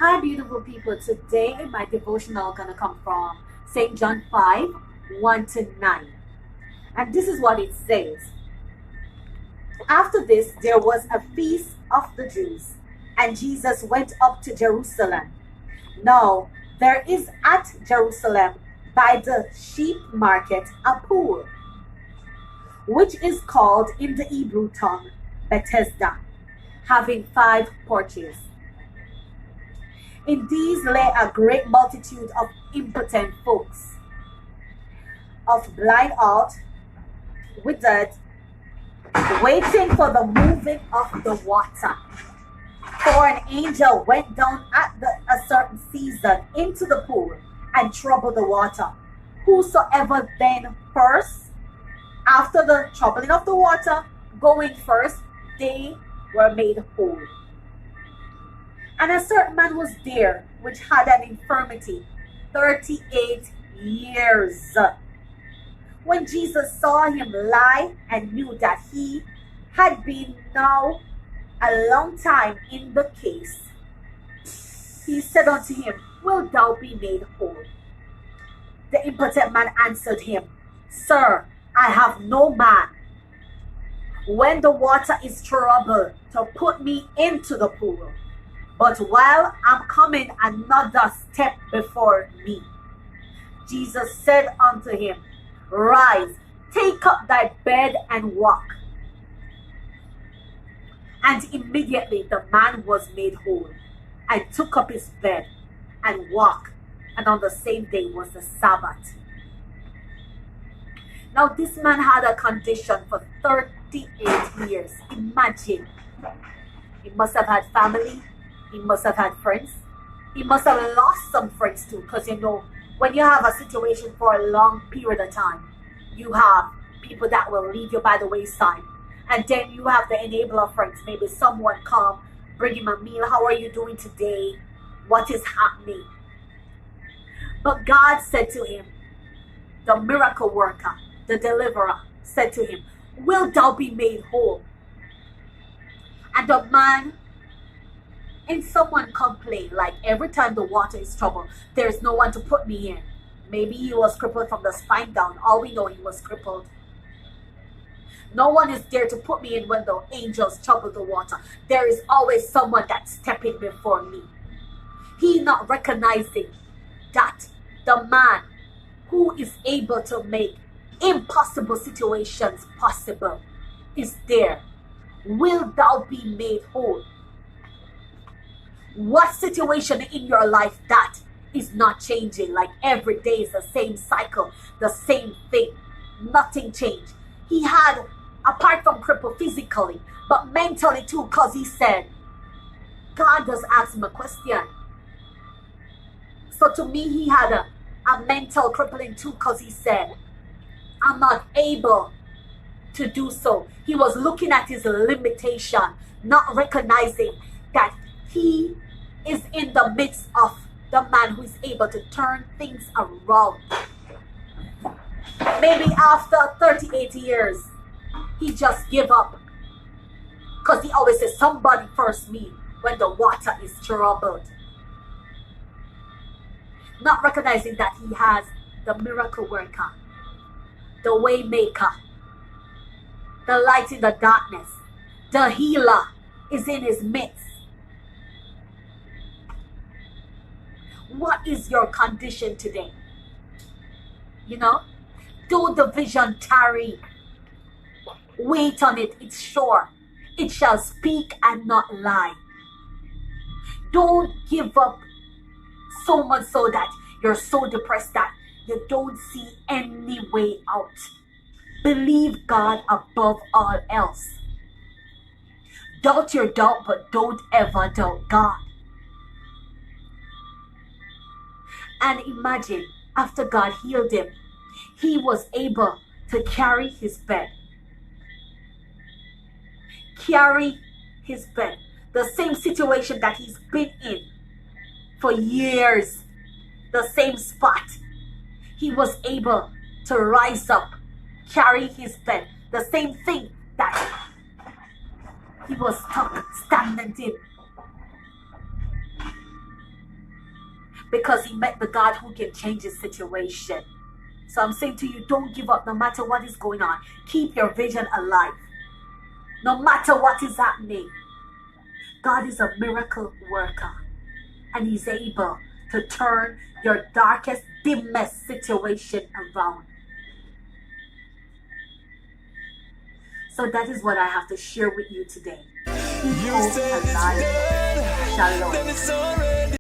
Hi, beautiful people. Today, my devotional gonna come from St. John 5 1 to 9. And this is what it says. After this, there was a feast of the Jews, and Jesus went up to Jerusalem. Now, there is at Jerusalem by the sheep market a pool, which is called in the Hebrew tongue Bethesda, having 5 porches. In these lay a great multitude of impotent folks, of blind out, withered, waiting for the moving of the water. For an angel went down at a certain season into the pool and troubled the water. Whosoever then first, after the troubling of the water, going first, they were made whole. And a certain man was there which had an infirmity 38 years. When Jesus saw him lie and knew that he had been now a long time in the case, he said unto him, Wilt thou be made whole? The impotent man answered him, Sir, I have no man, when the water is troubled, to put me into the pool. But while I'm coming, another step before me. Jesus said unto him, Rise, take up thy bed and walk. And immediately the man was made whole, and took up his bed and walked. And on the same day was the Sabbath. Now this man had a condition for 38 years. Imagine. He must have had family. He must have had friends. He must have lost some friends too. Because when you have a situation for a long period of time, you have people that will leave you by the wayside. And then you have the enabler friends. Maybe someone come, bring him a meal. How are you doing today? What is happening? But God said to him, the miracle worker, the deliverer, said to him, Wilt thou be made whole? And the man, and someone complained, like every time the water is troubled, there's no one to put me in. Maybe he was crippled from the spine down. All we know, he was crippled. No one is there to put me in when the angels trouble the water. There is always someone that's stepping before me. He not recognizing that the man who is able to make impossible situations possible is there. Will thou be made whole? What situation in your life that is not changing? Like every day is the same cycle, the same thing. Nothing changed. He had, apart from crippled physically, but mentally too, because he said, God just asked him a question. So to me, he had a mental crippling too, because he said, I'm not able to do so. He was looking at his limitation, not recognizing that he is in the midst of the man who is able to turn things around. Maybe after 38 years, he just gave up. Because he always says, somebody first me when the water is troubled. Not recognizing that he has the miracle worker, the way maker, the light in the darkness, the healer is in his midst. What is your condition today? Do the vision tarry. Wait on it, it's sure. It shall speak and not lie. Don't give up so much so that you're so depressed that you don't see any way out. Believe God above all else. Doubt your doubt, but don't ever doubt God. And imagine, after God healed him, he was able to carry his bed. Carry his bed. The same situation that he's been in for years. The same spot. He was able to rise up, carry his bed. The same thing that he was stuck, stagnant in. because he met the God who can change his situation. So I'm saying to you, don't give up no matter what is going on. Keep your vision alive. No matter what is happening. God is a miracle worker. And he's able to turn your darkest, dimmest situation around. So that is what I have to share with you today. Keep hope alive. Shalom.